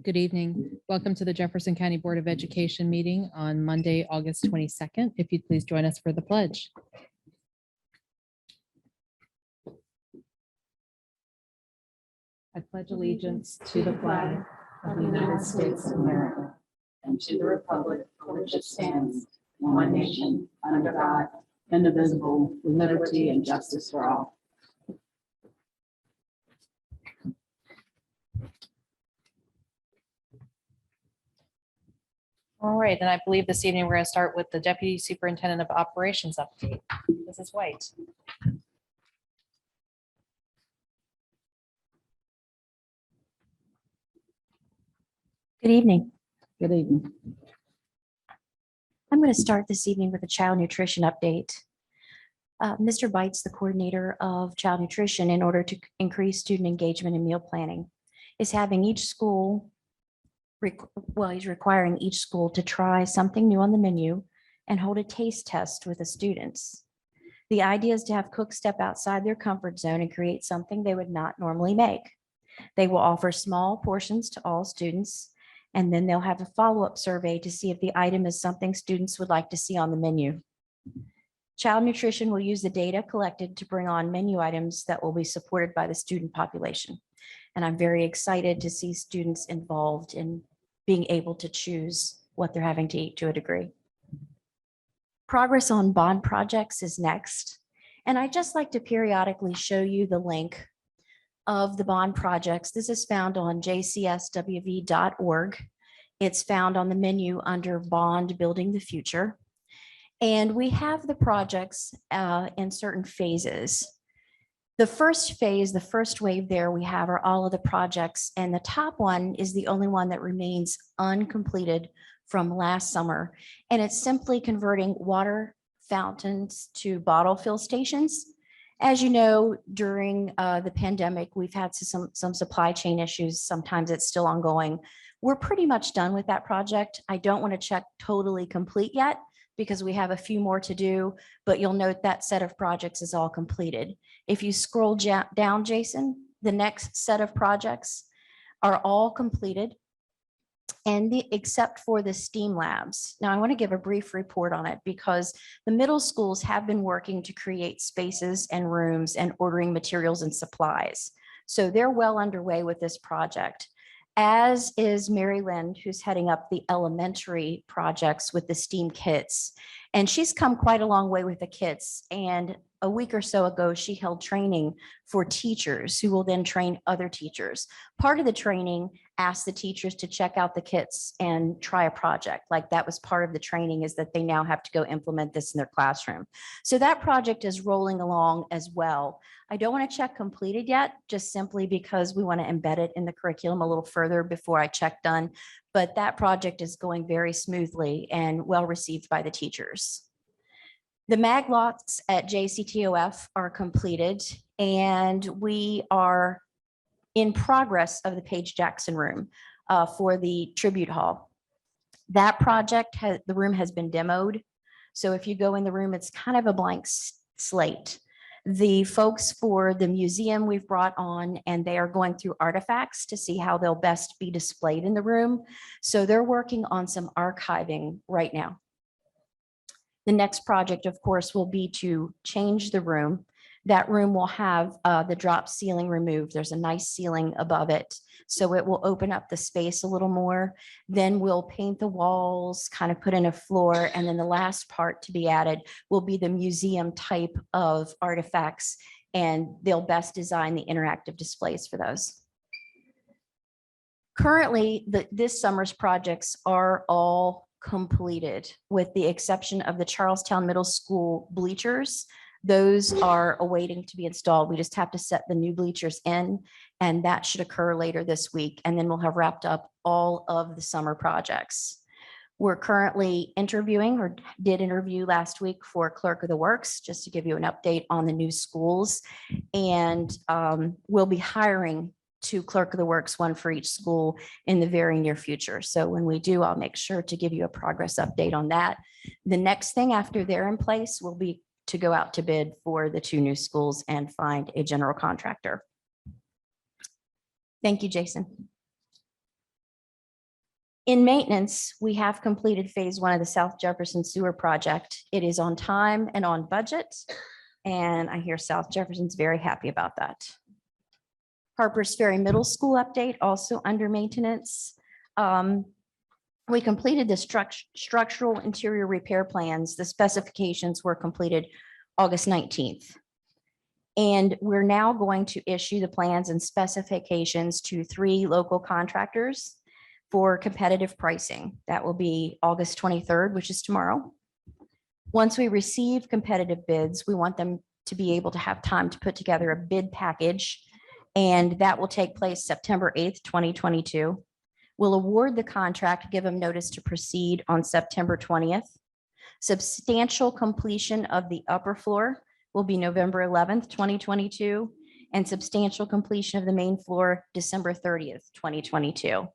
Good evening. Welcome to the Jefferson County Board of Education meeting on Monday, August 22nd. If you'd please join us for the pledge. I pledge allegiance to the flag of the United States of America and to the republic for which it stands, one nation, under God, indivisible, with liberty and justice for all. All right, and I believe this evening we're going to start with the Deputy Superintendent of Operations update. Mrs. White. Good evening. Good evening. I'm going to start this evening with a child nutrition update. Mr. Bites, the coordinator of child nutrition, in order to increase student engagement in meal planning, is having each school, he's requiring each school to try something new on the menu and hold a taste test with the students. The idea is to have cooks step outside their comfort zone and create something they would not normally make. They will offer small portions to all students, and then they'll have a follow-up survey to see if the item is something students would like to see on the menu. Child nutrition will use the data collected to bring on menu items that will be supported by the student population. And I'm very excited to see students involved in being able to choose what they're having to eat to a degree. Progress on bond projects is next. And I'd just like to periodically show you the link of the bond projects. This is found on jcswv.org. It's found on the menu under Bond Building the Future. And we have the projects in certain phases. The first phase, the first wave there we have are all of the projects, and the top one is the only one that remains uncompleted from last summer. And it's simply converting water fountains to bottle fill stations. As you know, during the pandemic, we've had some supply chain issues. Sometimes it's still ongoing. We're pretty much done with that project. I don't want to check totally complete yet because we have a few more to do, but you'll note that set of projects is all completed. If you scroll down, Jason, the next set of projects are all completed, and except for the STEAM labs. Now, I want to give a brief report on it because the middle schools have been working to create spaces and rooms and ordering materials and supplies. So they're well underway with this project, as is Mary Lynn, who's heading up the elementary projects with the STEAM kits. And she's come quite a long way with the kits. And a week or so ago, she held training for teachers who will then train other teachers. Part of the training asked the teachers to check out the kits and try a project. Like that was part of the training, is that they now have to go implement this in their classroom. So that project is rolling along as well. I don't want to check completed yet, just simply because we want to embed it in the curriculum a little further before I check done. But that project is going very smoothly and well received by the teachers. The mag lots at JCTOF are completed, and we are in progress of the Paige Jackson room for the tribute hall. That project, the room has been demoed. So if you go in the room, it's kind of a blank slate. The folks for the museum we've brought on, and they are going through artifacts to see how they'll best be displayed in the room. So they're working on some archiving right now. The next project, of course, will be to change the room. That room will have the drop ceiling removed. There's a nice ceiling above it, so it will open up the space a little more. Then we'll paint the walls, kind of put in a floor, and then the last part to be added will be the museum type of artifacts, and they'll best design the interactive displays for those. Currently, this summer's projects are all completed, with the exception of the Charlestown Middle School bleachers. Those are awaiting to be installed. We just have to set the new bleachers in, and that should occur later this week. And then we'll have wrapped up all of the summer projects. We're currently interviewing, or did interview last week, for Clerk of the Works, just to give you an update on the new schools. And we'll be hiring 2 Clerk of the Works, 1 for each school, in the very near future. So when we do, I'll make sure to give you a progress update on that. The next thing after they're in place will be to go out to bid for the 2 new schools and find a general contractor. Thank you, Jason. In maintenance, we have completed phase 1 of the South Jefferson Sewer Project. It is on time and on budget, and I hear South Jefferson's very happy about that. Harper's Ferry Middle School update, also under maintenance. We completed the structural interior repair plans. The specifications were completed August 19th. And we're now going to issue the plans and specifications to 3 local contractors for competitive pricing. That will be August 23rd, which is tomorrow. Once we receive competitive bids, we want them to be able to have time to put together a bid package, and that will take place September 8th, 2022. We'll award the contract, give them notice to proceed on September 20th. Substantial completion of the upper floor will be November 11th, 2022, and substantial completion of the main floor, December 30th, 2022.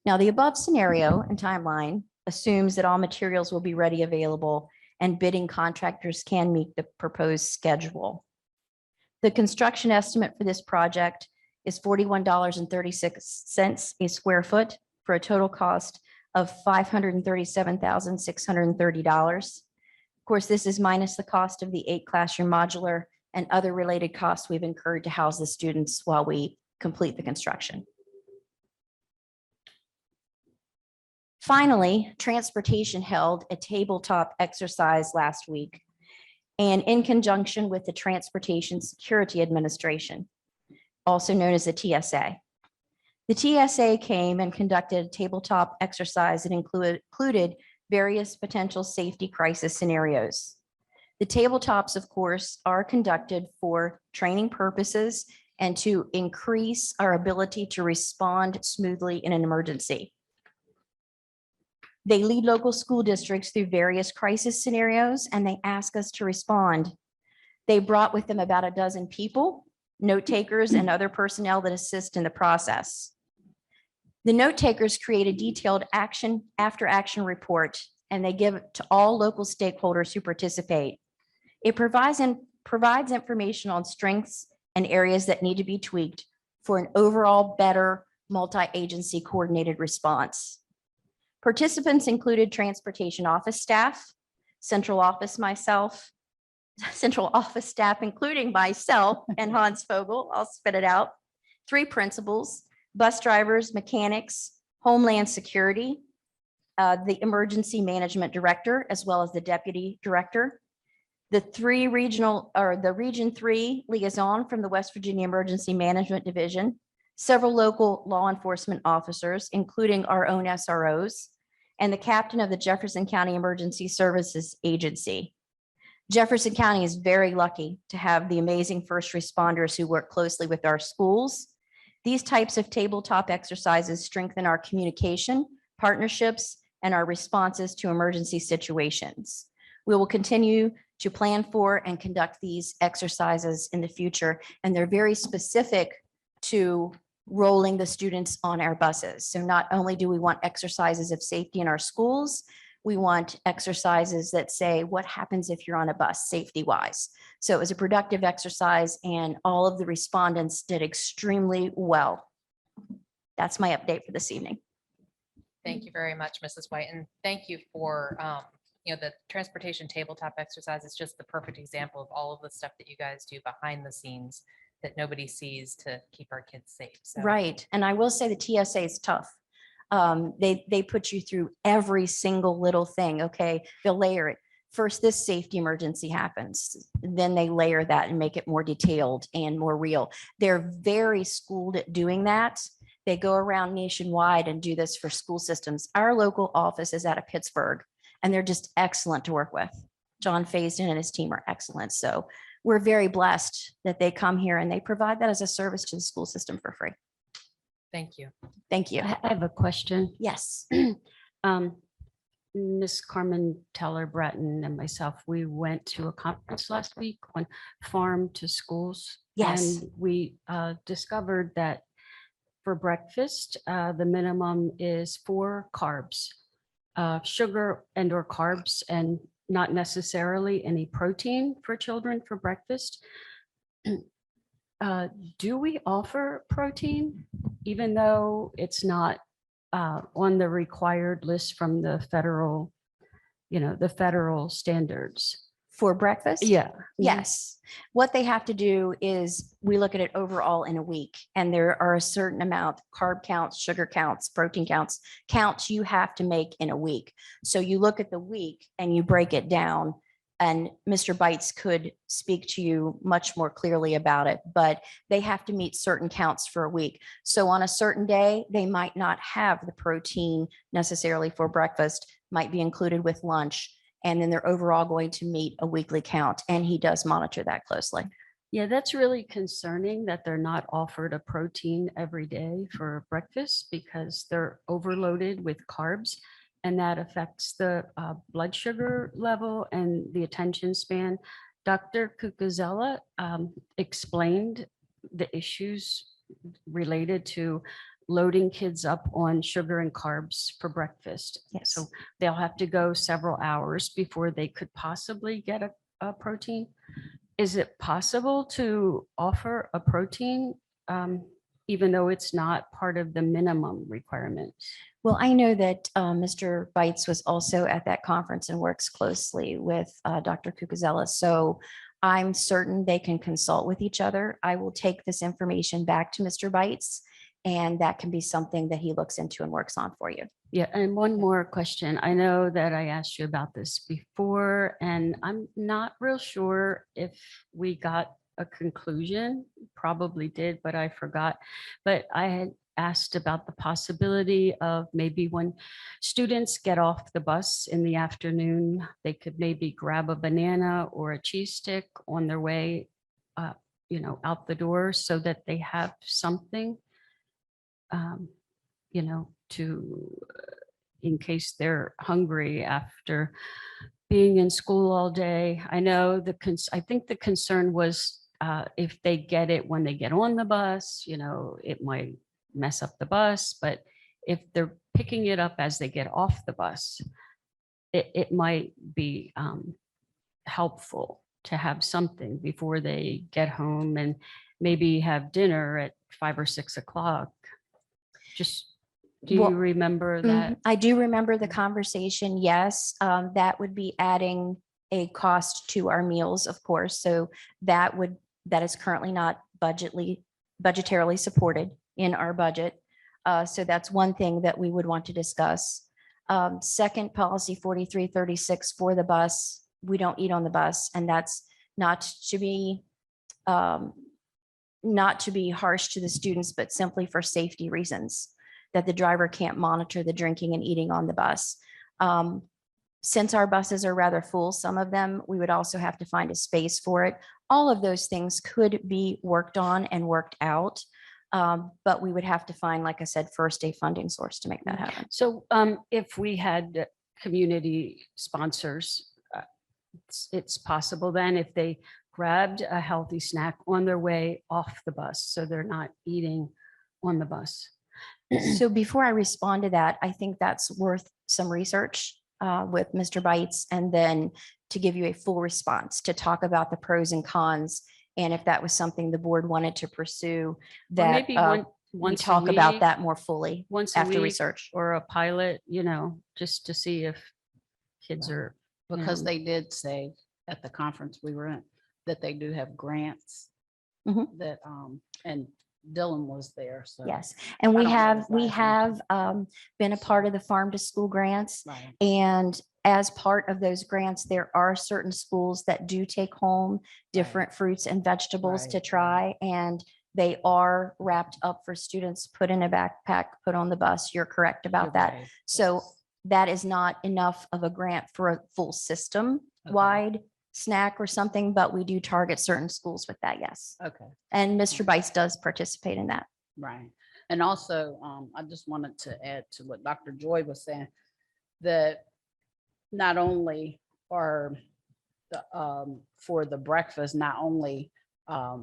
Now, the above scenario and timeline assumes that all materials will be ready, available, and bidding contractors can meet the proposed schedule. The construction estimate for this project is $41.36 a square foot for a total cost of $537,630. Of course, this is minus the cost of the 8 classroom modular and other related costs we've incurred to house the students while we complete the construction. Finally, transportation held a tabletop exercise last week, and in conjunction with the Transportation Security Administration, also known as the TSA. The TSA came and conducted a tabletop exercise that included various potential safety crisis scenarios. The tabletops, of course, are conducted for training purposes and to increase our ability to respond smoothly in an emergency. They lead local school districts through various crisis scenarios, and they ask us to respond. They brought with them about a dozen people, note takers, and other personnel that assist in the process. The note takers create a detailed action after action report, and they give it to all local stakeholders who participate. It provides information on strengths and areas that need to be tweaked for an overall better multi-agency coordinated response. Participants included transportation office staff, central office staff, including myself and Hans Fogel, I'll spit it out, 3 principals, bus drivers, mechanics, Homeland Security, the emergency management director, as well as the deputy director, the Region 3 liaison from the West Virginia Emergency Management Division, several local law enforcement officers, including our own SROs, and the captain of the Jefferson County Emergency Services Agency. Jefferson County is very lucky to have the amazing first responders who work closely with our schools. These types of tabletop exercises strengthen our communication, partnerships, and our responses to emergency situations. We will continue to plan for and conduct these exercises in the future, and they're very specific to rolling the students on our buses. So not only do we want exercises of safety in our schools, we want exercises that say, what happens if you're on a bus safety-wise? So it was a productive exercise, and all of the respondents did extremely well. That's my update for this evening. Thank you very much, Mrs. White, and thank you for, the transportation tabletop exercise is just the perfect example of all of the stuff that you guys do behind the scenes that nobody sees to keep our kids safe. So. Right, and I will say the TSA is tough. They put you through every single little thing. Okay, they'll layer it. First, this safety emergency happens. Then they layer that and make it more detailed and more real. They're very schooled at doing that. They go around nationwide and do this for school systems. Our local office is out of Pittsburgh, and they're just excellent to work with. John Faisden and his team are excellent. So we're very blessed that they come here and they provide that as a service to the school system for free. Thank you. Thank you. I have a question. Yes. Miss Carmen Teller Breton and myself, we went to a conference last week on farm to schools. Yes. And we discovered that for breakfast, the minimum is 4 carbs, sugar and or carbs, and not necessarily any protein for children for breakfast. Do we offer protein, even though it's not on the required list from the federal, the federal standards? For breakfast? Yeah. Yes. What they have to do is we look at it overall in a week, and there are a certain amount, carb counts, sugar counts, protein counts you have to make in a week. So you look at the week and you break it down, and Mr. Bites could speak to you much more clearly about it, but they have to meet certain counts for a week. So on a certain day, they might not have the protein necessarily for breakfast, might be included with lunch. And then they're overall going to meet a weekly count. And he does monitor that closely. Yeah, that's really concerning that they're not offered a protein every day for breakfast because they're overloaded with carbs. And that affects the blood sugar level and the attention span. Dr. Cucuzella explained the issues related to loading kids up on sugar and carbs for breakfast. Yes. So they'll have to go several hours before they could possibly get a protein. Is it possible to offer a protein even though it's not part of the minimum requirements? Well, I know that Mr. Bites was also at that conference and works closely with Dr. Cucuzella. So I'm certain they can consult with each other. I will take this information back to Mr. Bites, and that can be something that he looks into and works on for you. Yeah, and one more question. I know that I asked you about this before, and I'm not real sure if we got a conclusion. Probably did, but I forgot. But I had asked about the possibility of maybe when students get off the bus in the afternoon, they could maybe grab a banana or a cheese stick on their way, out the door so that they have something to in case they're hungry after being in school all day. I know I think the concern was if they get it when they get on the bus, it might mess up the bus, but if they're picking it up as they get off the bus, it might be helpful to have something before they get home and maybe have dinner at 5 or 6 o'clock. Just, do Well, you remember that? I do remember the conversation. Yes, that would be adding a cost to our meals, of course. So that is currently not budgetarily supported in our budget. So that's one thing that we would want to discuss. Second, policy 4336 for the bus. We don't eat on the bus, and that's not to be harsh to the students, but simply for safety reasons, that the driver can't monitor the drinking and eating on the bus. Since our buses are rather full, some of them, we would also have to find a space for it. All of those things could be worked on and worked out. But we would have to find, like I said, first a funding source to make that happen. So if we had community sponsors, it's possible then if they grabbed a healthy snack on their way off the bus, so they're not eating on the bus. So before I respond to that, I think that's worth some research with Mr. Bites, and then to give you a full response, to talk about the pros and cons. And if that was something the board wanted to pursue, that maybe we once a talk about week, that more fully once a after week, research. or a pilot, just to see if kids are. Because they did say at the conference we were in that they do have grants Mhm. that, and Dylan was there, so. Yes, and I we don't know have, exactly. been a part of the farm to school grants. Right. And as part of those grants, there are certain schools that do take home different fruits and vegetables to Right, try. And they are wrapped up for students, put in a backpack, put on the bus. You're correct about You're that. right, So yes. that is not enough of a grant for a full system-wide snack or something, but we do target certain schools with that, yes. Okay, And Mr. Bice does participate in that. right. And also, I just wanted to add to what Dr. Joy was saying, that not only are the, for the breakfast, not only are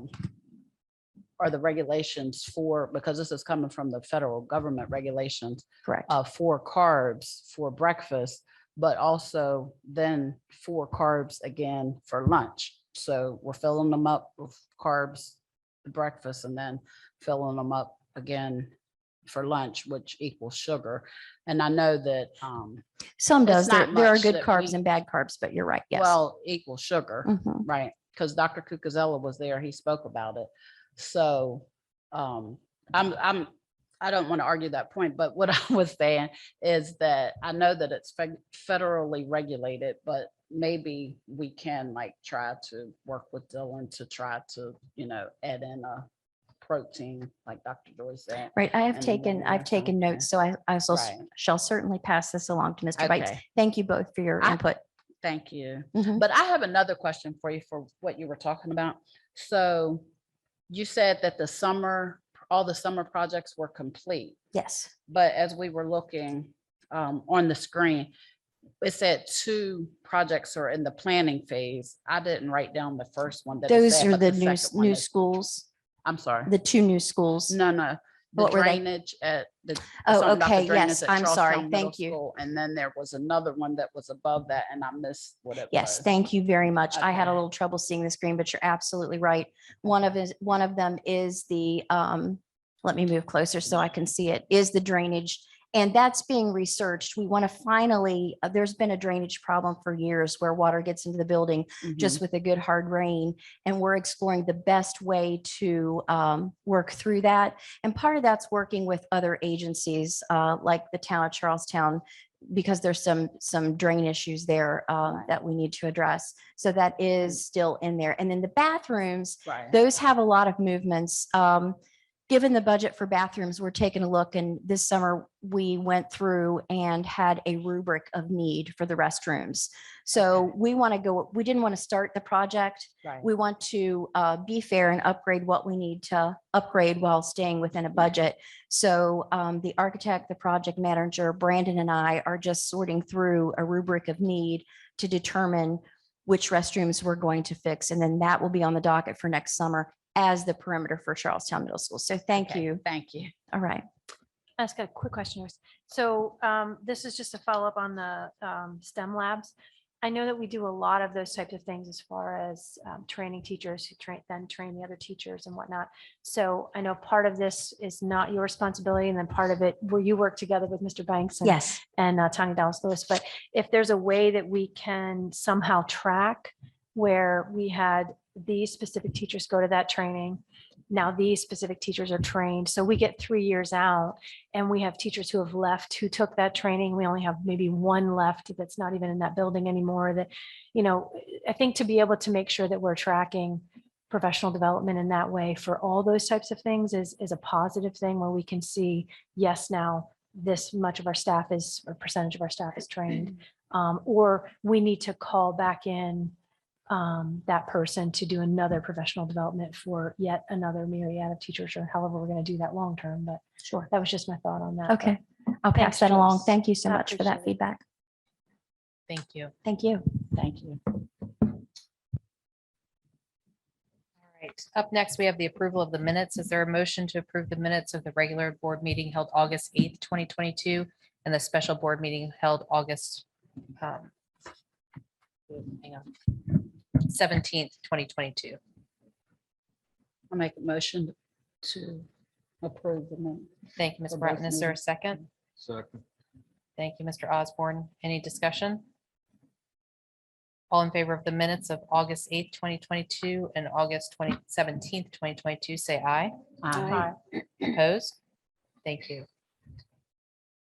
the regulations for, because this is coming from the federal government regulations, Correct. for carbs for breakfast, but also then 4 carbs again for lunch. So we're filling them up with carbs, breakfast, and then filling them up again for lunch, which equals sugar. And I know that, Some It's does. There not are much good that carbs we- and bad carbs, but you're right. Yes. well, equals sugar. Mhm. Right, because Dr. Cucuzella was there, he spoke about it. So I don't want to argue that point, but what I was saying is that I know that it's federally regulated, but maybe we can like try to work with Dylan to try to, add in a protein, like Dr. Joy said. Right. And then I've taken notes, so I also Right. shall certainly pass this along to Mr. Bites. Okay, Thank you both for your I- input. thank you. Mhm. But I have another question for you for what you were talking about. So you said that all the summer projects were complete, Yes. but as we were looking on the screen, it said 2 projects are in the planning phase. I didn't write down the first one. that it Those said, are but the second one new is- schools, I'm sorry. the 2 new schools. No, the What were they? drainage at the. Oh, something about the okay, drainage yes, at I'm sorry, Charlestown Middle thank you. School, And then there was another one that was above that and I missed what it was. Yes, thank you very much. I had a Okay. little trouble seeing the screen, but you're absolutely right. One of them is the, let me move closer so I can see it, is the drainage. And that's being researched. We want to finally, there's been a drainage problem for years where water gets into the building Mhm. just with a good hard rain. And we're exploring the best way to work through that. And part of that's working with other agencies like the town of Charlestown, because there's some drain issues there that we need to address. So that is still in there. And then the bathrooms, Right. those have a lot of movements. Given the budget for bathrooms, we're taking a look, and this summer we went through and had a rubric of need for the restrooms. So we didn't want to start the project. Right. We want to be fair and upgrade what we need to upgrade while staying within a budget. So the architect, the project manager, Brandon, and I are just sorting through a rubric of need to determine which restrooms we're going to fix. And then that will be on the docket for next summer as the perimeter for Charlestown Middle School. So thank Okay, you. Thank you. All right. Ask a quick question. So this is just a follow-up on the STEM labs. I know that we do a lot of those types of things as far as training teachers who then train the other teachers and whatnot. So I know part of this is not your responsibility, and then part of it where you work together with Mr. Banks and, Yes. and Tanya Dallas Lewis. But if there's a way that we can somehow track where we had these specific teachers go to that training, now these specific teachers are trained. So we get 3 years out and we have teachers who have left who took that training. We only have maybe 1 left that's not even in that building anymore. That, I think to be able to make sure that we're tracking professional development in that way for all those types of things is a positive thing where we can see, yes, now this much of our staff is, or percentage of our staff is trained, or we need to call back in that person to do another professional development for yet another myriad of teachers, or however we're going to do that long term. But Sure. that was just my thought on that. Okay. I'll Thanks, pass that along. Joyce. Thank you so I much for that appreciate it. feedback. Thank you. Thank you. Thank you. All right. Up next, we have the approval of the minutes. Is there a motion to approve the minutes of the regular board meeting held August 8th, 2022, and the special board meeting held August hang on, 17th, 2022? I'll make a motion to approve the minute. Thank you, Ms. For both Bratton. Is there a meetings. second? Second. Thank you, Mr. Osborne. Any discussion? All in favor of the minutes of August 8th, 2022 and August 17th, 2022, say aye. Aye. Opposed? Thank you.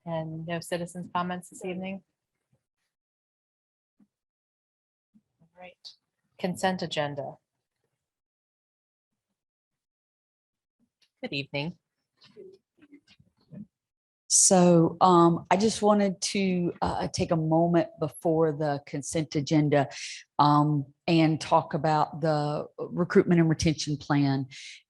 And no citizens' comments this evening? All right. Consent agenda. Good evening. So I just wanted to take a moment before the consent agenda and and talk about the recruitment and retention plan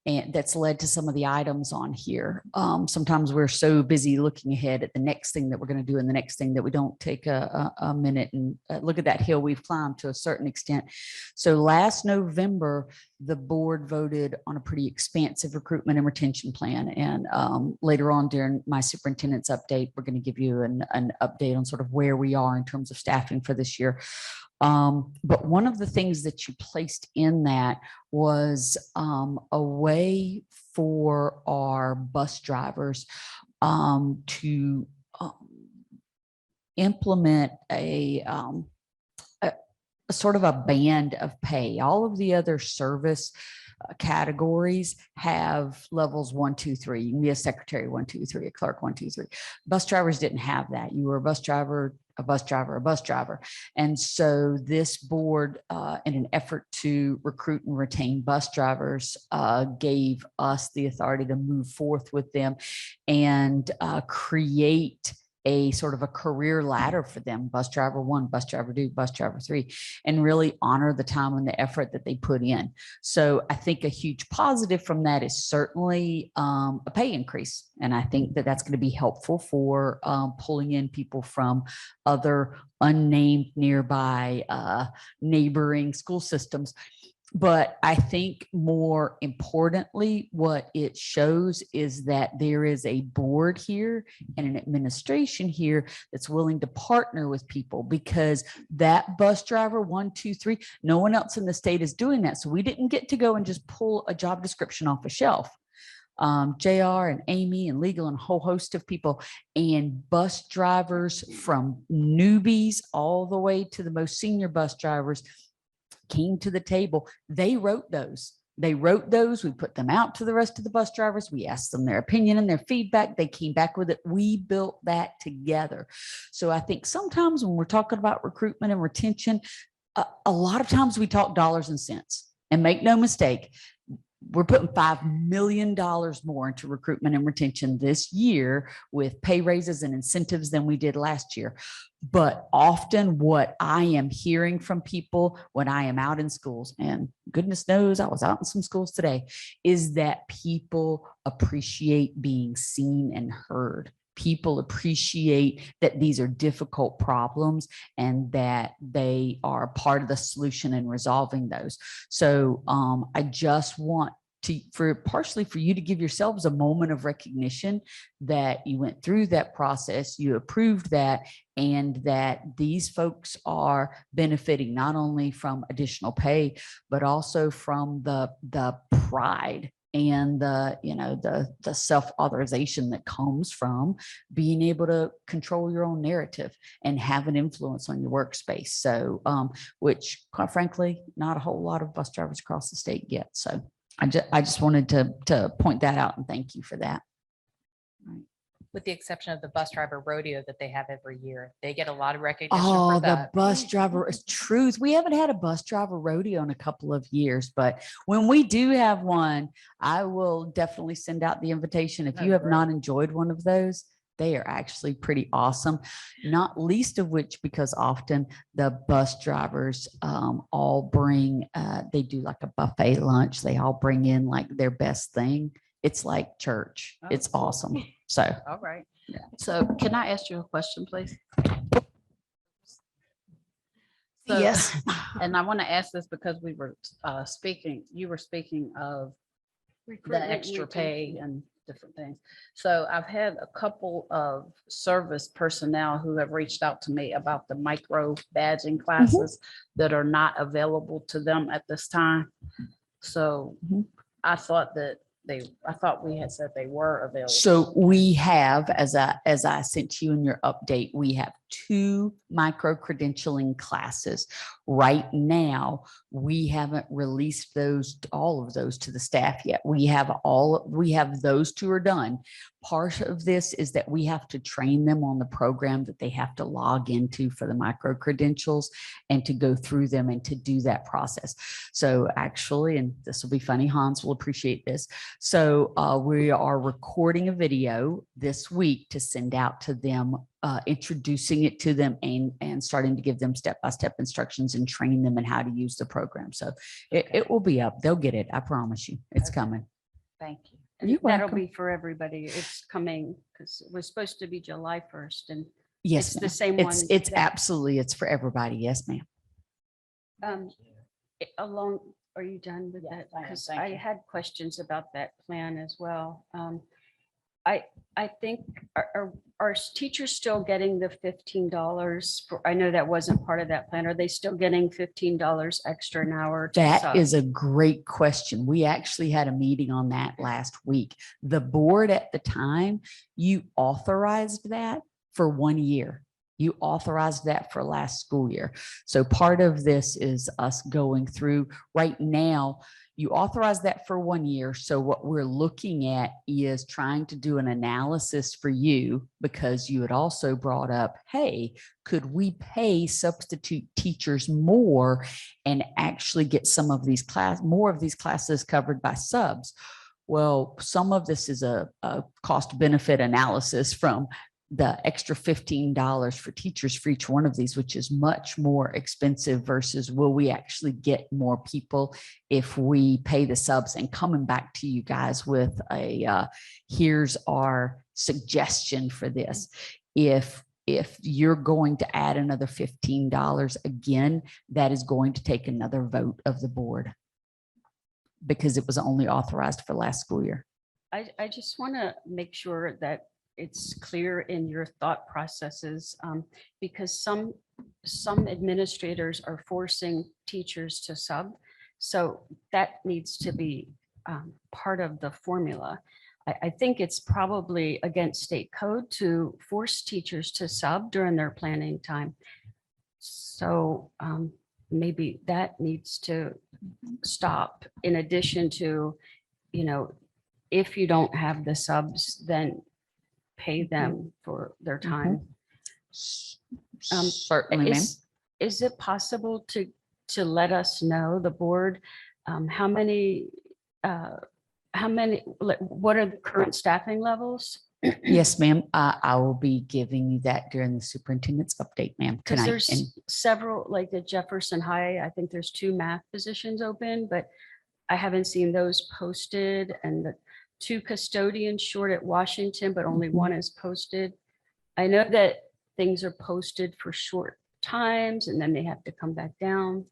and that's led to some of the items on here. Sometimes we're so busy looking ahead at the next thing that we're going to do and the next thing that we don't take a minute and look at that hill we've climbed to a certain extent. So last November, the board voted on a pretty expansive recruitment and retention plan. And later on during my superintendent's update, we're going to give you an update on sort of where we are in terms of staffing for this year. But one of the things that you placed in that was a way for our bus drivers to implement a sort of a band of pay. All of the other service categories have levels 1, 2, 3. You can be a secretary 1, 2, 3, a clerk 1, 2, 3. Bus drivers didn't have that. You were a bus driver, a bus driver, a bus driver. And so this board, in an effort to recruit and retain bus drivers, gave us the authority to move forth with them and create a sort of a career ladder for them, bus driver 1, bus driver 2, bus driver 3, and really honor the time and the effort that they put in. So I think a huge positive from that is certainly a pay increase. And I think that that's going to be helpful for pulling in people from other unnamed nearby neighboring school systems. But I think more importantly, what it shows is that there is a board here and an administration here that's willing to partner with people, because that bus driver 1, 2, 3, no one else in the state is doing that. So we didn't get to go and just pull a job description off a shelf. JR and Amy and legal and a whole host of people, and bus drivers from newbies all the way to the most senior bus drivers came to the table. They wrote those. We put them out to the rest of the bus drivers. We asked them their opinion and their feedback. They came back with it. We built that together. So I think sometimes when we're talking about recruitment and retention, a lot of times we talk dollars and cents. And make no mistake, we're putting $5 million more into recruitment and retention this year with pay raises and incentives than we did last year. But often what I am hearing from people when I am out in schools, and goodness knows I was out in some schools today, is that people appreciate being seen and heard. People appreciate that these are difficult problems and that they are part of the solution in resolving those. So I just want partially for you to give yourselves a moment of recognition that you went through that process, you approved that, and that these folks are benefiting not only from additional pay, but also from the pride and the self-authorization that comes from being able to control your own narrative and have an influence on your workspace. So, which quite frankly, not a whole lot of bus drivers across the state get. So I just wanted to point that out and thank you for that. Right. With the exception of the bus driver rodeo that they have every year. They get a lot of recognition Oh, for the that. bus driver is truth. We haven't had a bus driver rodeo in a couple of years, but when we do have one, I will definitely send out the invitation. If you have not enjoyed one of those, they are actually pretty awesome, not least of which because often the bus drivers all bring, they do like a buffet lunch. They all bring in like their best thing. It's like church. It's awesome. So, All right. Yeah. So can I ask you a question, please? So, Yes. And I want to ask this because we were you were speaking of the extra pay and different things. So I've had a couple of service personnel who have reached out to me about the micro badging classes that are not available to them at this time. So I thought we had said they were available. So we have, as I sent you in your update, we have 2 micro credentialing classes. Right now, we haven't released all of those to the staff yet. We have those 2 are done. Part of this is that we have to train them on the program that they have to log into for the micro credentials and to go through them and to do that process. So actually, and this will be funny, Hans will appreciate this. So we are recording a video this week to send out to them introducing it to them and starting to give them step-by-step instructions and train them in how to use the program. So it will be up. They'll get it. I promise you. It's coming. Thank you. And You're that'll welcome. be for everybody. It's coming because it was supposed to be July 1st and Yes, it's the ma'am. same one. It's that, absolutely, it's for everybody. Yes, ma'am. Along, are you done with Yes, that? I am. Because Thank I you. had questions about that plan as well. I think, are teachers still getting the $15 for, I know that wasn't part of that plan. Are they still getting $15 extra an hour? to That sub? is a great question. We actually had a meeting on that last week. The board at the time, you authorized that for 1 year. You authorized that for last school year. So part of this is us going through right now. You authorized that for 1 year. So what we're looking at is trying to do an analysis for you because you had also brought up, hey, could we pay substitute teachers more and actually get some of these more of these classes covered by subs? Well, some of this is a cost benefit analysis from the extra $15 for teachers for each one of these, which is much more expensive versus will we actually get more people if we pay the subs, and coming back to you guys with a, here's our suggestion for this. If you're going to add another $15 again, that is going to take another vote of the board because it was only authorized for last school year. I just want to make sure that it's clear in your thought processes, because some administrators are forcing teachers to sub. So that needs to be part of the formula. I think it's probably against state code to force teachers to sub during their planning time. So maybe that needs to stop, in addition to, if you don't have the subs, then pay them for their time. Certainly, ma'am. Is it possible to let us know, the board, how many, what are the current staffing levels? Yes, ma'am. I will be giving you that during the superintendent's update, ma'am, Because tonight. And there's several, like at Jefferson High, I think there's 2 math positions open, but I haven't seen those posted, and the 2 custodians short at Washington, but only Mhm. 1 is posted. I know that things are posted for short times and then they have to come back down.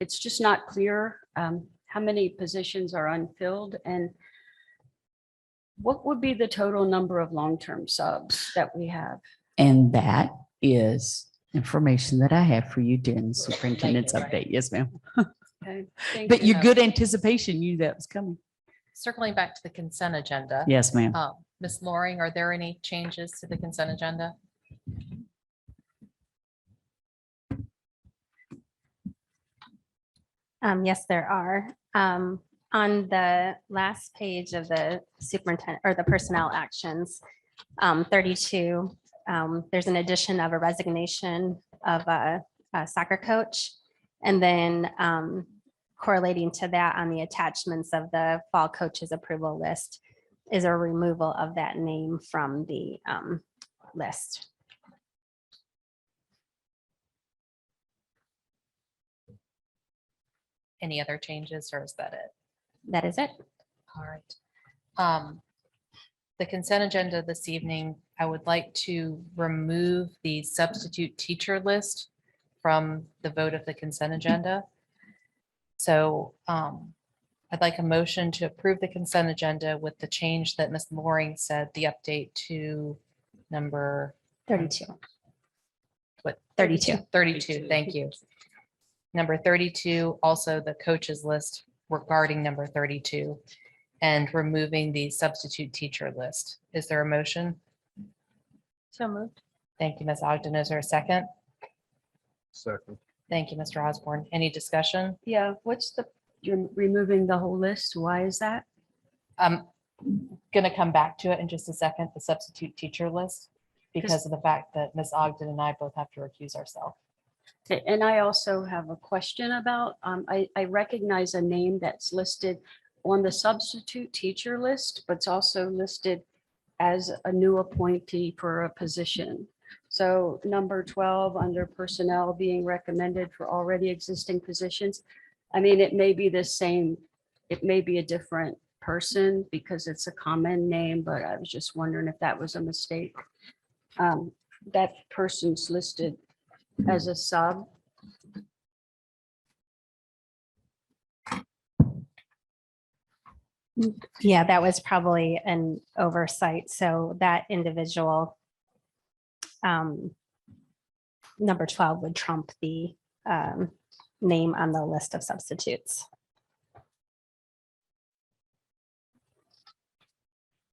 It's just not clear how many positions are unfilled, and what would be the total number of long-term subs that we have? and that is information that I have for you during the superintendent's update. Yes, ma'am. Okay, thank But you. your good anticipation, you knew that was coming. Circling back to the consent agenda. Yes, ma'am. Ms. Loring, are there any changes to the consent agenda? Yes, there are. On the last page of the superintendent or the personnel actions, 32, there's an addition of a resignation of a soccer coach. And then correlating to that on the attachments of the fall coaches approval list is a removal of that name from the list. Any other changes, or is that it? That is it. All right. The consent agenda this evening, I would like to remove the substitute teacher list from the vote of the consent agenda. So I'd like a motion to approve the consent agenda with the change that Ms. Loring said, the update to number 32. what? 32. 32, thank you. Number 32, also the coaches list regarding number 32, and removing the substitute teacher list. Is there a motion? So moved. Thank you, Ms. Ogden. Is there a second? Second. Thank you, Mr. Osborne. Any discussion? Yeah, you're removing the whole list. Why is that? I'm going to come back to it in just a second, the substitute teacher list, because of the fact that Ms. Ogden and I both have to recuse ourselves. Okay, and I also have a question about, I recognize a name that's listed on the substitute teacher list, but it's also listed as a new appointee for a position. So number 12, under personnel being recommended for already existing positions. I mean, it may be the same, it may be a different person because it's a common name, but I was just wondering if that was a mistake. That person's listed as a sub. Yeah, that was probably an oversight. So that individual, number 12 would trump the name on the list of substitutes.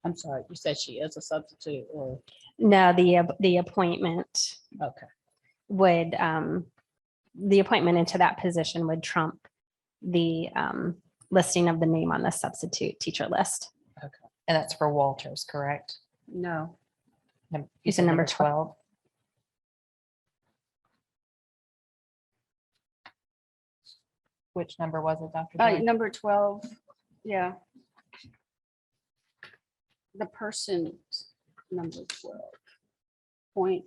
I'm sorry, you said she is a substitute or, No, the appointment okay. would, the appointment into that position would trump the listing of the name on the substitute teacher list. And that's for Walters, correct? No, You You said said number number 12. Which number was it, Dr. Joy? number 12, yeah. The person, number 12. Point.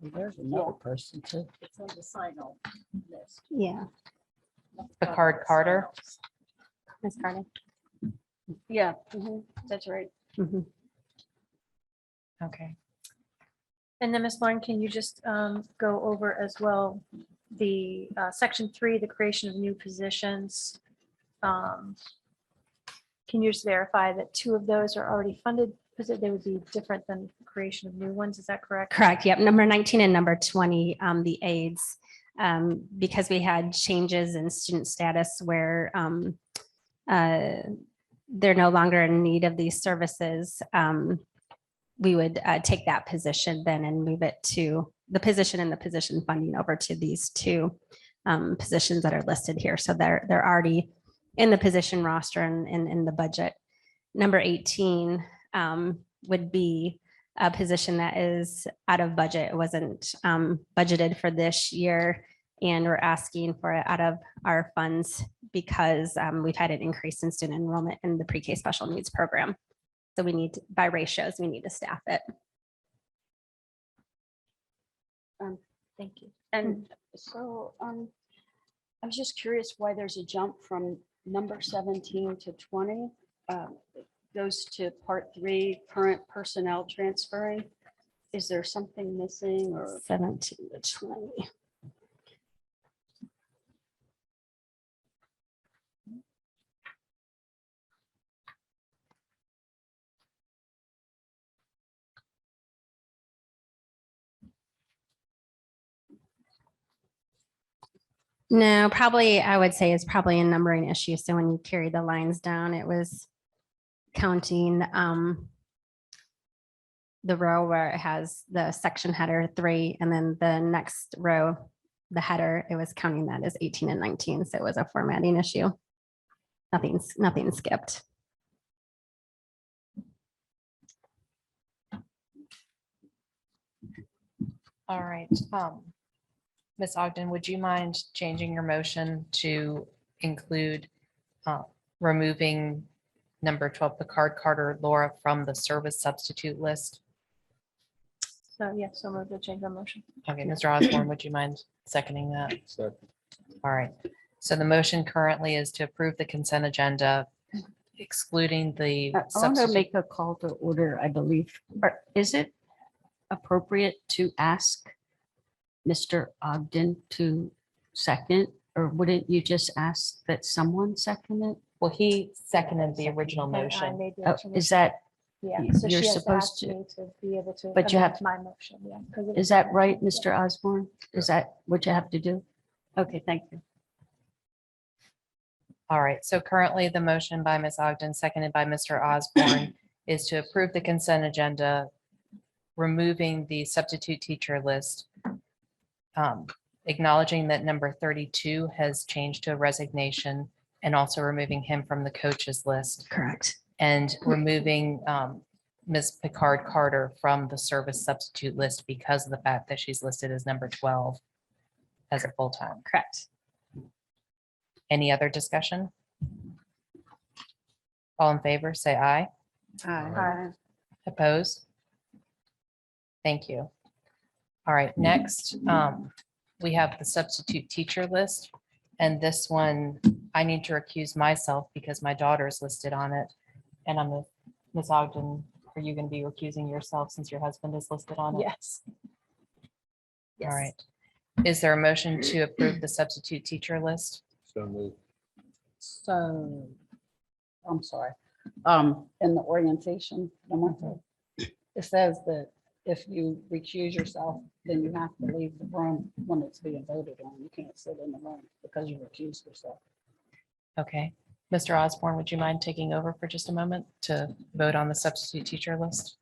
There's another person too. It's on the sign-on list. Yeah, Picard Carter. Ms. Carter. Yeah, that's right. Mhm. Okay. And then Ms. Lauren, can you just go over as well the section 3, the creation of new positions? Can you just verify that 2 of those are already funded? Because they would be different than creation of new ones. Is that correct? Correct. Yep. Number 19 and number 20, the aides, because we had changes in student status where they're no longer in need of these services. We would take that position then and move it to the position and the position funding over to these 2 positions that are listed here. So they're already in the position roster and in the budget. Number 18 would be a position that is out of budget. It wasn't budgeted for this year. And we're asking for it out of our funds because we've had an increase in student enrollment in the pre-K special needs program. So we need, by ratios, we need to staff it. Thank you. And so I was just curious why there's a jump from number 17 to 20. Goes to part 3, current personnel transferring. Is there something missing or? 17 to 20. No, probably, I would say it's probably a numbering issue. So when you carry the lines down, it was counting the row where it has the section header 3, and then the next row, the header, it was counting that as 18 and 19. So it was a formatting issue. Nothing skipped. All right. Ms. Ogden, would you mind changing your motion to include removing number 12, Picard Carter Laura from the service substitute list? So yes, so move to change the motion. Okay, Mr. Osborne, would you mind seconding that? Second. All right. So the motion currently is to approve the consent agenda excluding the I want to substitute. make a call to order, I believe. Or is it appropriate to ask Mr. Ogden to second, or wouldn't you just ask that someone second it? Well, he seconded the original And I motion. made the Oh, actual is motion. that, Yeah, y- so you're she has supposed asked to- me to be able to. But you amend have- My motion, yeah. 'cause it is was- that right, Mr. Osborne? Is that what you have to do? Okay, thank you. All right, so currently the motion by Ms. Ogden, seconded by Mr. Osborne, is to approve the consent agenda, removing the substitute teacher list, acknowledging that number 32 has changed to a resignation, and also removing him from the coaches list, Correct. and removing Ms. Picard Carter from the service substitute list because of the fact that she's listed as number 12 as a full-time. Correct. Any other discussion? All in favor, say aye. Aye. Opposed? Thank you. All right, next, we have the substitute teacher list. And this one, I need to recuse myself because my daughter is listed on it. And Ms. Ogden, are you going to be recusing yourself since your husband is listed on it? Yes. All right. Is there a motion to approve the substitute teacher list? So moved. So, I'm sorry, in the orientation, it says that if you recuse yourself, then you have to leave the room when it's being voted on. You can't sit in the room because you recused yourself. Okay. Mr. Osborne, would you mind taking over for just a moment to vote on the substitute teacher list?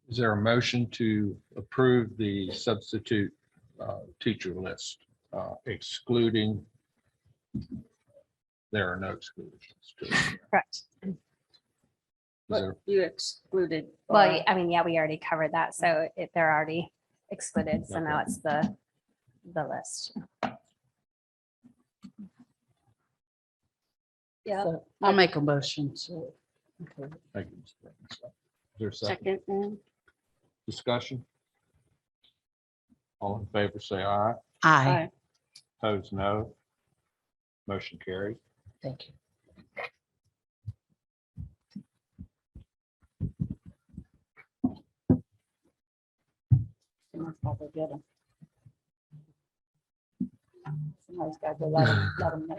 Is there a motion to approve the substitute teacher list, excluding? There are no exclusions. to it. Correct. Is But there- you excluded. Well, I mean, yeah, we already covered that. So if they're already excluded, so now it's the list. Yeah. I'll make a motion to. approve. Thank you, Ms. Brown. Is there a second Second. discussion? All in favor, say aye. Aye. Opposed, no. Motion carried. Thank you. Somebody's got to get 'em. Somebody's got to let 'em know.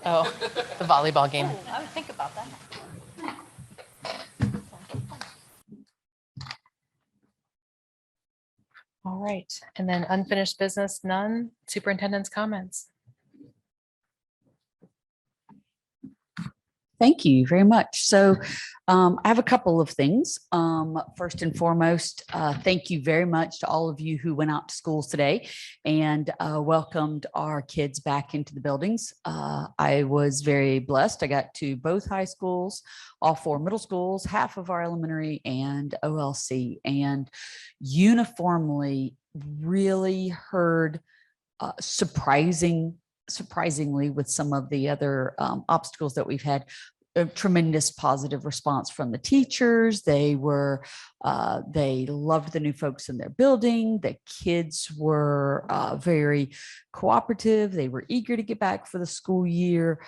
Oh, the volleyball game. I would think about that. All right. And then unfinished business, none. Superintendent's comments. Thank you very much. So I have a couple of things. First and foremost, thank you very much to all of you who went out to schools today and welcomed our kids back into the buildings. I was very blessed. I got to both high schools, all 4 middle schools, half of our elementary and OLC, and uniformly really heard surprisingly with some of the other obstacles that we've had, a tremendous positive response from the teachers. They loved the new folks in their building. The kids were very cooperative. They were eager to get back for the school year.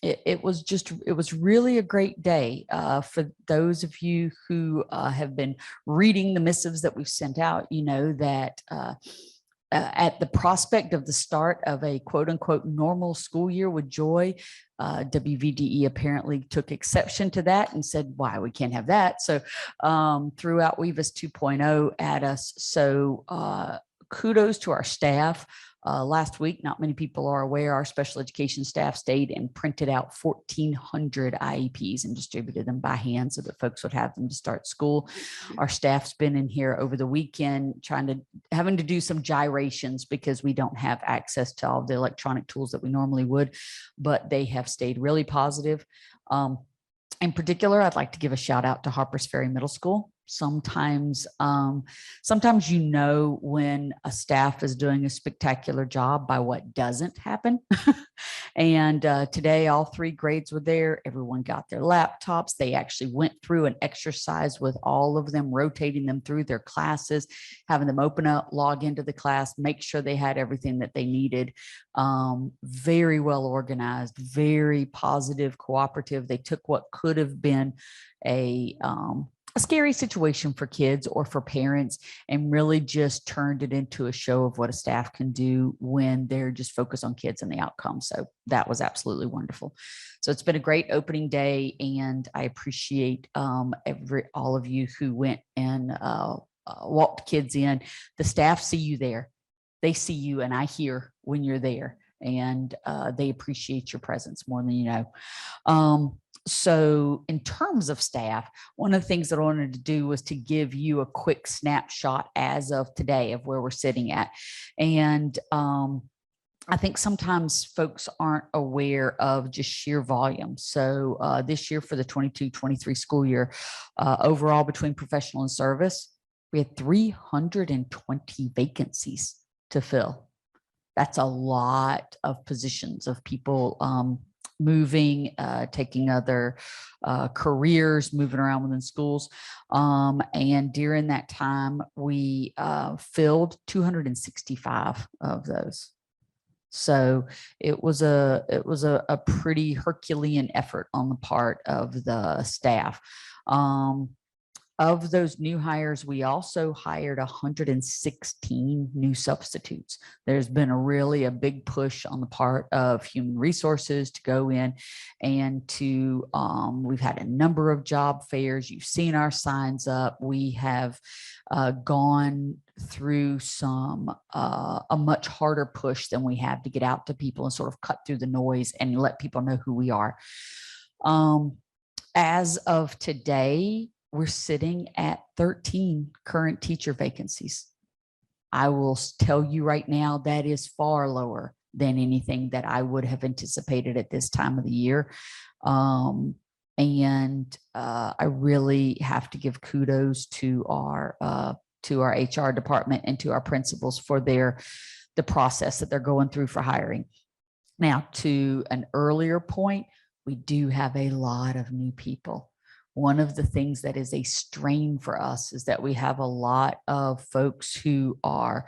It was really a great day for those of you who have been reading the missives that we've sent out. You know that at the prospect of the start of a quote unquote normal school year with joy, WVDE apparently took exception to that and said, why, we can't have that. So threw out Weavis 2.0 at us. So kudos to our staff. Last week, not many people are aware, our special education staff stayed and printed out 1,400 IEPs and distributed them by hand so that folks would have them to start school. Our staff's been in here over the weekend having to do some gyrations because we don't have access to all the electronic tools that we normally would, but they have stayed really positive. In particular, I'd like to give a shout out to Harpers Ferry Middle School. Sometimes you know when a staff is doing a spectacular job by what doesn't happen. And today, all 3 grades were there. Everyone got their laptops. They actually went through an exercise with all of them, rotating them through their classes, having them open up, log into the class, make sure they had everything that they needed. Very well organized, very positive, cooperative. They took what could have been a scary situation for kids or for parents and really just turned it into a show of what a staff can do when they're just focused on kids and the outcome. So that was absolutely wonderful. So it's been a great opening day, and I appreciate all of you who went and walked kids in. The staff see you there. They see you, and I hear when you're there, and they appreciate your presence more than you know. So in terms of staff, one of the things that I wanted to do was to give you a quick snapshot as of today of where we're sitting at. And I think sometimes folks aren't aware of just sheer volume. So this year for the 22-23 school year, overall between professional and service, we had 320 vacancies to fill. That's a lot of positions of people moving, taking other careers, moving around within schools. And during that time, we filled 265 of those. So it was a pretty Herculean effort on the part of the staff. Of those new hires, we also hired 116 new substitutes. There's been a big push on the part of human resources to go in and to, we've had a number of job fairs. You've seen our signs up. We have gone through a much harder push than we have to get out to people and sort of cut through the noise and let people know who we are. As of today, we're sitting at 13 current teacher vacancies. I will tell you right now, that is far lower than anything that I would have anticipated at this time of the year. I really have to give kudos to our HR department and to our principals for the process that they're going through for hiring. Now, to an earlier point, we do have a lot of new people. One of the things that is a strain for us is that we have a lot of folks who are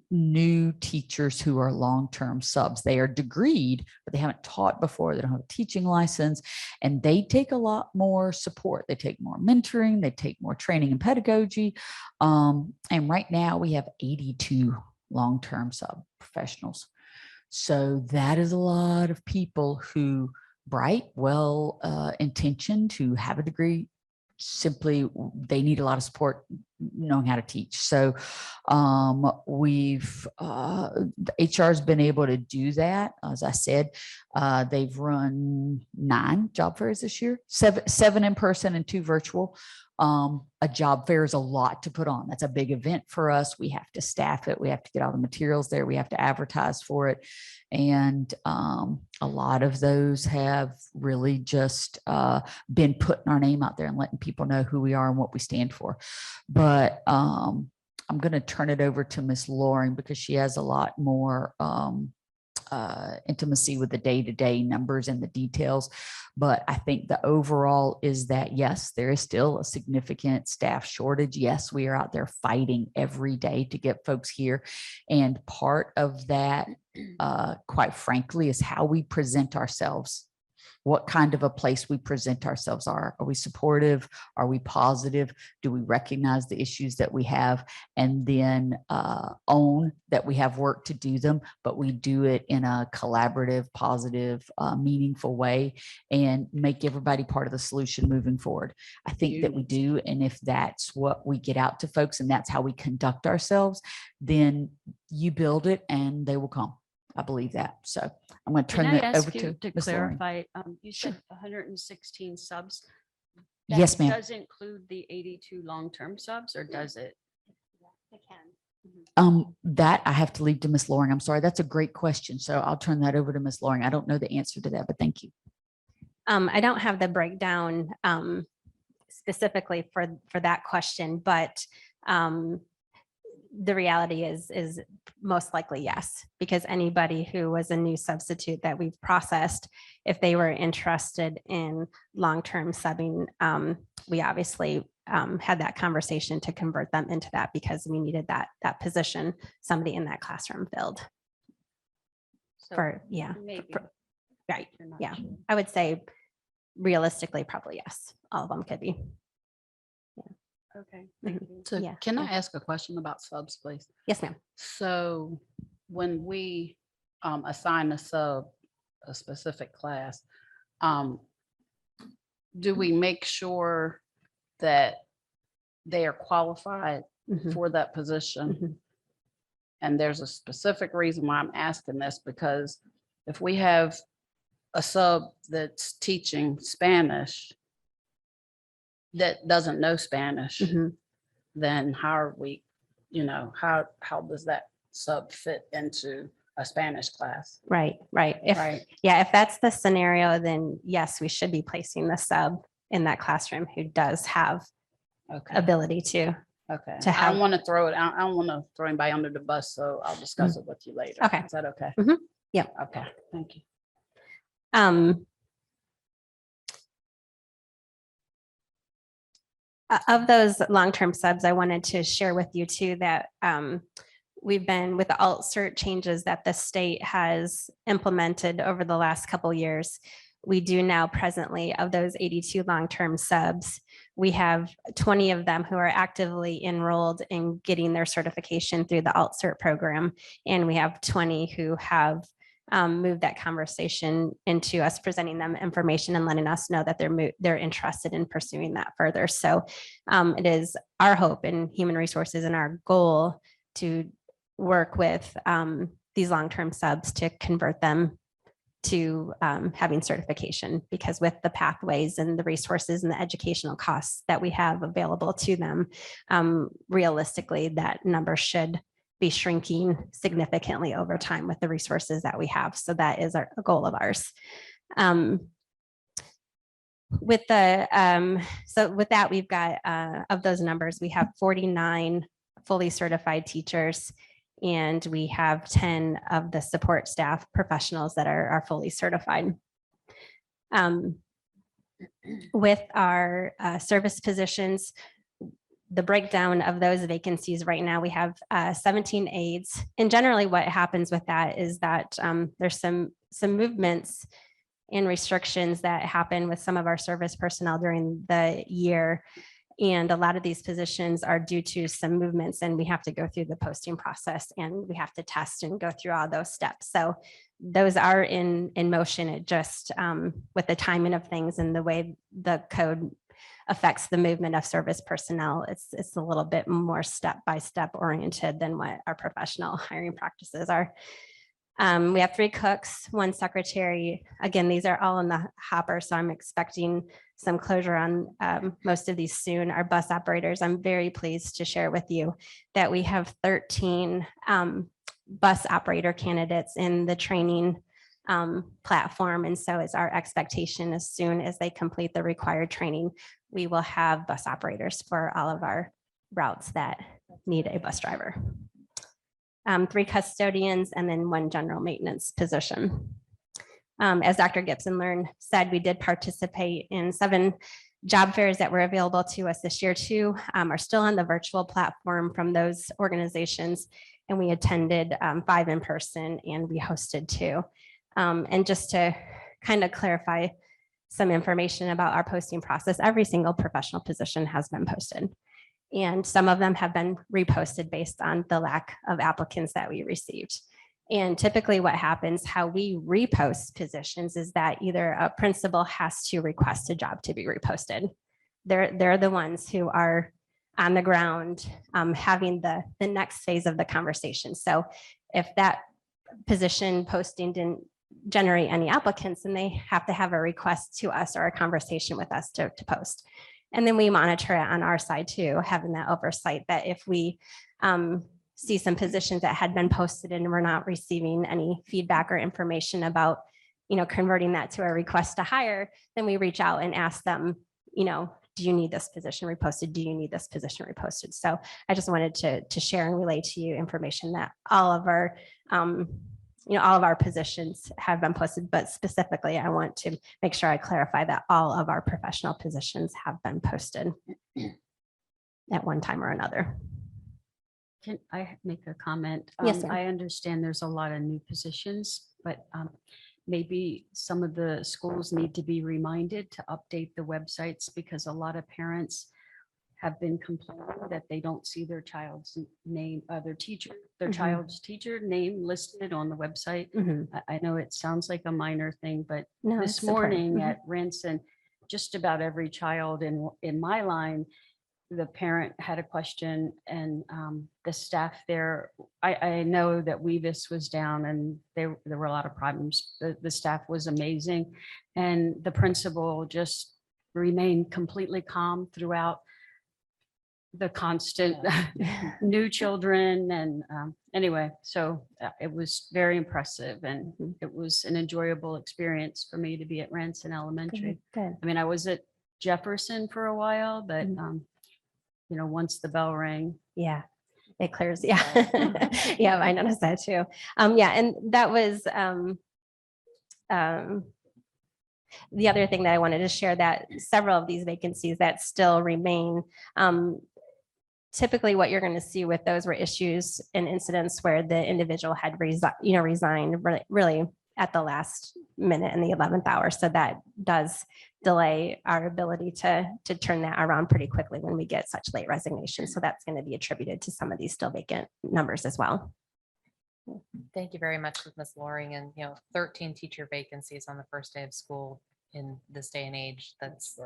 new teachers who are long-term subs. They are degreed, but they haven't taught before. They don't have a teaching license, and they take a lot more support. They take more mentoring. They take more training and pedagogy. And right now we have 82 long-term sub professionals. So that is a lot of people who bright, intentioned, who have a degree, simply they need a lot of support knowing how to teach. So we've the HR has been able to do that. As I said, they've run 9 job fairs this year, 7 in person and 2 virtual. A job fair is a lot to put on. That's a big event for us. We have to staff it. We have to get all the materials there. We have to advertise for it. And a lot of those have really just been putting our name out there and letting people know who we are and what we stand for. But I'm going to turn it over to Miss Loring because she has a lot more intimacy with the day-to-day numbers and the details. But I think the overall is that, yes, there is still a significant staff shortage. Yes, we are out there fighting every day to get folks here. And part of that, quite frankly, is how we present ourselves what kind of a place we present ourselves are. Are we supportive? Are we positive? Do we recognize the issues that we have and then own that we have work to do them, but we do it in a collaborative, positive, meaningful way and make everybody part of the solution moving forward? I think that we do. And if that's what we get out to folks and that's how we conduct ourselves, then you build it and they will come. I believe that. So I'm going to Can turn I that over ask you to to Ms. Loring. clarify, you said 116 subs? Yes, ma'am. Does include the 82 long-term subs or does it? That I have to leave to Ms. Loring. I'm sorry. That's a great question. So I'll turn that over to Ms. Loring. I don't know the answer to that, but thank you. I don't have the breakdown specifically for that question, but the reality is most likely yes, because anybody who was a new substitute that we've processed, if they were interested in long-term subbing, we obviously had that conversation to convert them into that because we needed that position, somebody in that classroom filled. So For maybe right, you're not yeah. sure. I would say realistically, probably yes, all of them could be. Okay, thank Mhm. you. So Yeah, can I yeah. ask a question about subs, please? Yes, ma'am. So when we assign a sub a specific class, do we make sure that they are qualified Mhm, for that position? mhm. And there's a specific reason why I'm asking this, because if we have a sub that's teaching Spanish that doesn't know Spanish, Mhm. then how are we, how does that sub fit into a Spanish class? Right. If Right. yeah, if that's the scenario, then yes, we should be placing the sub in that classroom who does have Okay. ability to. Okay. to I have- don't want to throw it out. I don't want to throw anybody under the bus, so I'll discuss it with you later. Okay. Is that okay? Mhm. Yep. Okay. Thank you. Of those long-term subs, I wanted to share with you too that we've been with the alt cert changes that the state has implemented over the last couple years. We do now presently, of those 82 long-term subs, we have 20 of them who are actively enrolled in getting their certification through the alt cert program. And we have 20 who have moved that conversation into us presenting them information and letting us know that they're interested in pursuing that further. So it is our hope in human resources and our goal to work with these long-term subs to convert them to having certification, because with the pathways and the resources and the educational costs that we have available to them, realistically, that number should be shrinking significantly over time with the resources that we have. So that is a goal of ours. With that, we've got of those numbers, we have 49 fully certified teachers, and we have 10 of the support staff professionals that are fully certified. With our service positions, the breakdown of those vacancies right now, we have 17 aides. And generally what happens with that is that there's some movements and restrictions that happen with some of our service personnel during the year. And a lot of these positions are due to some movements, and we have to go through the posting process and we have to test and go through all those steps. So those are in motion. It just with the timing of things and the way the code affects the movement of service personnel, it's a little bit more step-by-step oriented than what our professional hiring practices are. We have 3 cooks, 1 secretary. Again, these are all in the hopper, so I'm expecting some closure on most of these soon. Our bus operators, I'm very pleased to share with you that we have 13 bus operator candidates in the training platform. And so it's our expectation, as soon as they complete the required training, we will have bus operators for all of our routes that need a bus driver. 3 custodians, and then 1 general maintenance position. As Dr. Gibson said, we did participate in 7 job fairs that were available to us this year too, are still on the virtual platform from those organizations. And we attended 5 in person, and we hosted 2. And just to kind of clarify some information about our posting process, every single professional position has been posted. And some of them have been reposted based on the lack of applicants that we received. And typically what happens, how we repost positions is that either a principal has to request a job to be reposted. They're the ones who are on the ground having the next phase of the conversation. So if that position posting didn't generate any applicants, then they have to have a request to us or a conversation with us to post. And then we monitor it on our side too, having that oversight that if we see some positions that had been posted and we're not receiving any feedback or information about, converting that to a request to hire, then we reach out and ask them, do you need this position reposted? Do you need this position reposted? So I just wanted to share and relay to you information that all of our positions have been posted, but specifically, I want to make sure I clarify that all of our professional positions have been posted at one time or another. Can I make a comment? Yes, ma'am. I understand there's a lot of new positions, but maybe some of the schools need to be reminded to update the websites because a lot of parents have been complaining that they don't see their child's name, their Mhm. child's teacher name listed on the website. Mhm. I know it sounds like a minor thing, but No, this it's important. morning Mhm. at Renson, just about every child in my line, the parent had a question and the staff there, I know that Weavis was down and there were a lot of problems. The staff was amazing. And the principal just remained completely calm throughout the constant new children. And anyway, so it was very impressive and it was an enjoyable experience for me to be at Renson Elementary. Good. I mean, I was at Jefferson for a while, but Mhm. Once the bell rang. Yeah, it clears. Yeah. Yeah, I noticed that too. Yeah, and that was the other thing that I wanted to share, that several of these vacancies that still remain, typically what you're going to see with those were issues and incidents where the individual had resigned really at the last minute in the 11th hour. So that does delay our ability to turn that around pretty quickly when we get such late resignations. So that's going to be attributed to some of these still vacant numbers as well. Thank you very much, Ms. Loring. And, 13 teacher vacancies on the first day of school in this day and age. That's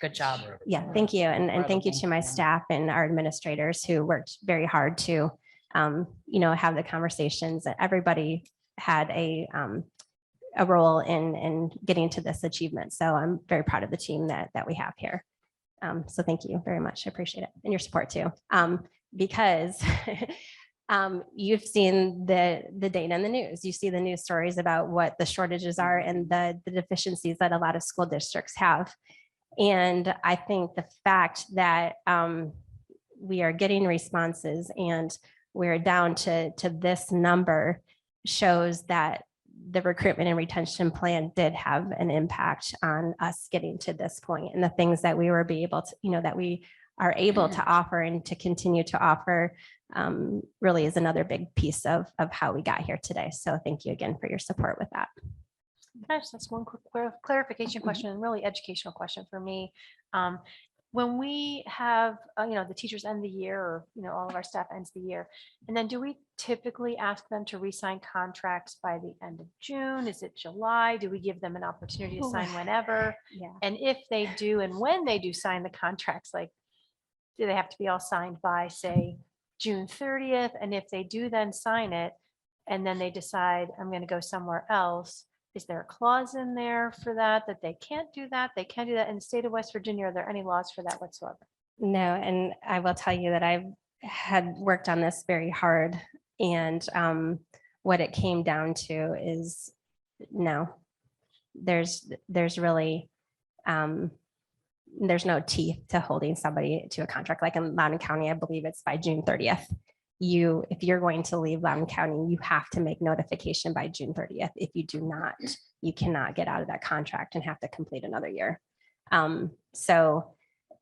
good job. Yeah, thank you. And thank you to my staff and our administrators who worked very hard to, have the conversations. Everybody had a role in getting to this achievement. So I'm very proud of the team that we have here. So thank you very much. I appreciate it and your support too. Because you've seen the data in the news. You see the news stories about what the shortages are and the deficiencies that a lot of school districts have. And I think the fact that we are getting responses and we're down to this number shows that the recruitment and retention plan did have an impact on us getting to this point, and the things that we were able to, that we are able to offer and to continue to offer really is another big piece of how we got here today. So thank you again for your support with that. Gosh, that's one quick clarification question and really educational question for me. When we have, the teachers end the year, or, all of our staff ends the year, and then do we typically ask them to re-sign contracts by the end of June? Is it July? Do we give them an opportunity to sign whenever? Yeah. And if they do, and when they do sign the contracts, like, do they have to be all signed by, say, June 30th? And if they do then sign it, and then they decide, I'm going to go somewhere else, is there a clause in there for that they can't do that? They can't do that in the state of West Virginia. Are there any laws for that whatsoever? No, and I will tell you that I've had worked on this very hard, and what it came down to is no, there's really there's no teeth to holding somebody to a contract. Like in Loudoun County, I believe it's by June 30th. If you're going to leave Loudoun County, you have to make notification by June 30th. If you do not, you cannot get out of that contract and have to complete another year. So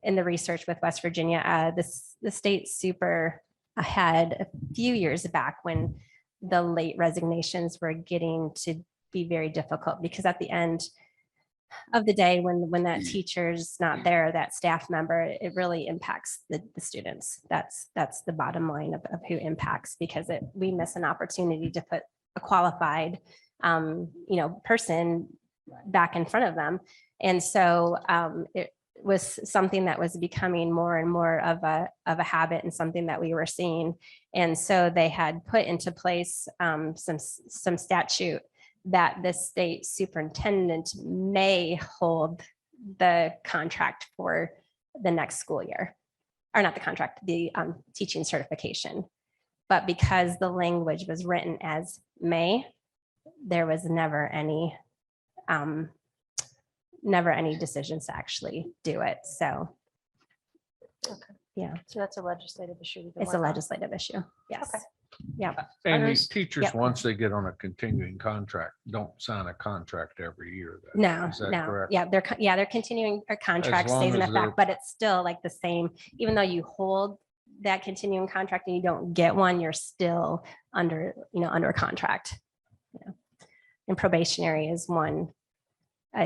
in the research with West Virginia, the state's super ahead a few years back when the late resignations were getting to be very difficult, because at the end of the day, when that teacher's not there, that staff member, it really impacts the students. That's the bottom line of who impacts, because we miss an opportunity to put a qualified person back in front of them. And so it was something that was becoming more and more of a habit, and something that we were seeing. And so they had put into place some statute that the state superintendent may hold the contract for the next school year, or not the contract, the teaching certification. But because the language was written as may, there was never any decisions to actually do it. So yeah, So that's a legislative issue. we can it's a work on. legislative issue. Yes. Okay. Yeah. And Others- these teachers, yep. once they get on a continuing contract, don't sign a contract every year. then. No, Is that no. correct? Yeah, they're continuing a contract long stays in as effect, but it's still like the same, even though you hold that continuing contract and you don't get one, you're still under a contract. Yeah. And probationary is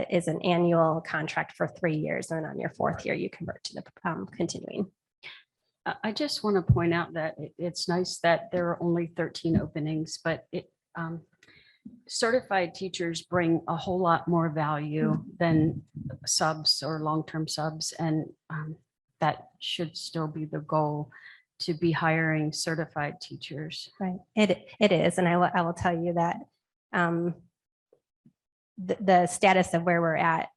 is an annual contract for 3 years, and on your 4th year, you convert to the continuing. I just want to point out that it's nice that there are only 13 openings, but certified teachers bring a whole lot more value than subs or long-term subs. And that should still be the goal, to be hiring certified teachers. Right. It is. And I will tell you that the status of where we're at,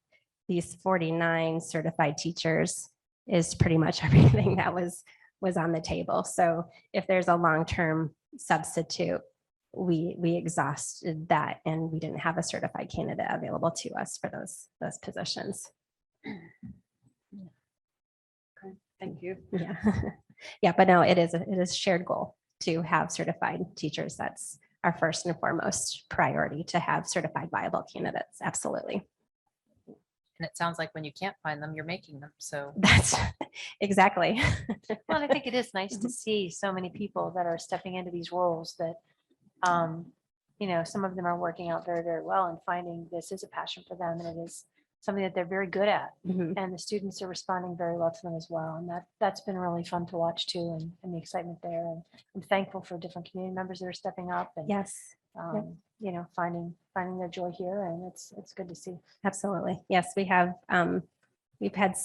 these 49 certified teachers, is pretty much everything that was on the table. So if there's a long-term substitute, we exhausted that, and we didn't have a certified candidate available to us for those positions. Thank you. Yeah. Yeah, but no, it is a shared goal to have certified teachers. That's our first and foremost priority, to have certified viable candidates. Absolutely. And it sounds like when you can't find them, you're making them. So That's exactly. Well, I think it is nice to see so many people that are stepping into these roles that, some of them are working out very, very well, and finding this is a passion for them, and it is something that they're very good at. Mhm. And the students are responding very well to them as well. And that's been really fun to watch too, and the excitement there. And I'm thankful for different community members that are stepping up and, Yes, finding their joy here. And it's good to see. absolutely. Yes, we have. We've had,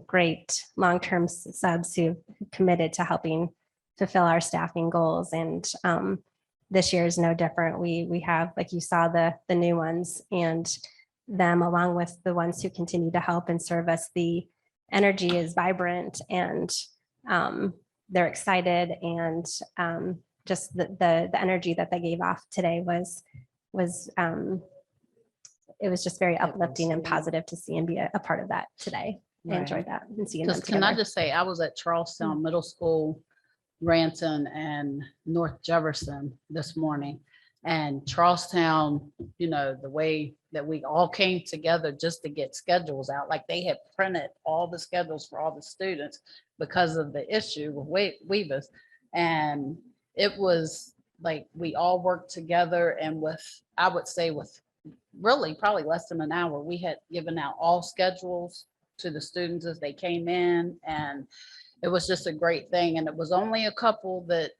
great long-term subs who committed to helping fulfill our staffing goals. And this year is no different. We have, like you saw, the new ones, and them, along with the ones who continue to help and serve us. The energy is vibrant, and they're excited, and just the energy that they gave off today was it was just very uplifting and positive to see and be a part of that today. I Right. enjoyed that, and seeing them Just can I together. just say, I was at Charlestown Middle School, Ranton, and North Jefferson this morning. And Charlestown, the way that we all came together just to get schedules out, like they had printed all the schedules for all the students because of the issue with Weavis. And it was like we all worked together, and I would say with really probably less than an hour, we had given out all schedules to the students as they came in, and it was just a great thing. And it was only a couple that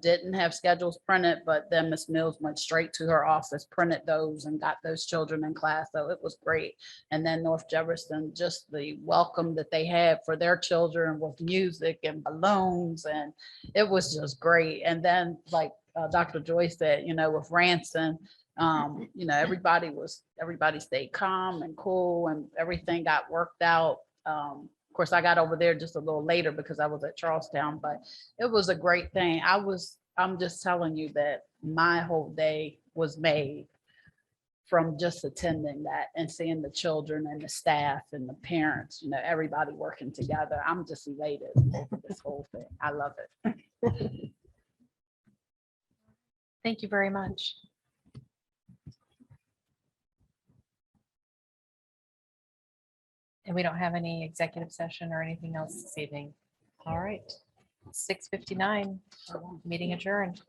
didn't have schedules printed, but then Miss Mills went straight to her office, printed those, and got those children in class. So it was great. And then North Jefferson, just the welcome that they had for their children with music and balloons, and it was just great. And then, like Dr. Joy said, with Ranson, everybody stayed calm and cool, and everything got worked out. Of course, I got over there just a little later because I was at Charlestown, but it was a great thing. I'm just telling you that my whole day was made from just attending that and seeing the children and the staff and the parents, everybody working together. I'm just elated over this whole thing. I love it. thank you very much. And we don't have any executive session or anything else this evening. All right, 6:59, meeting adjourned.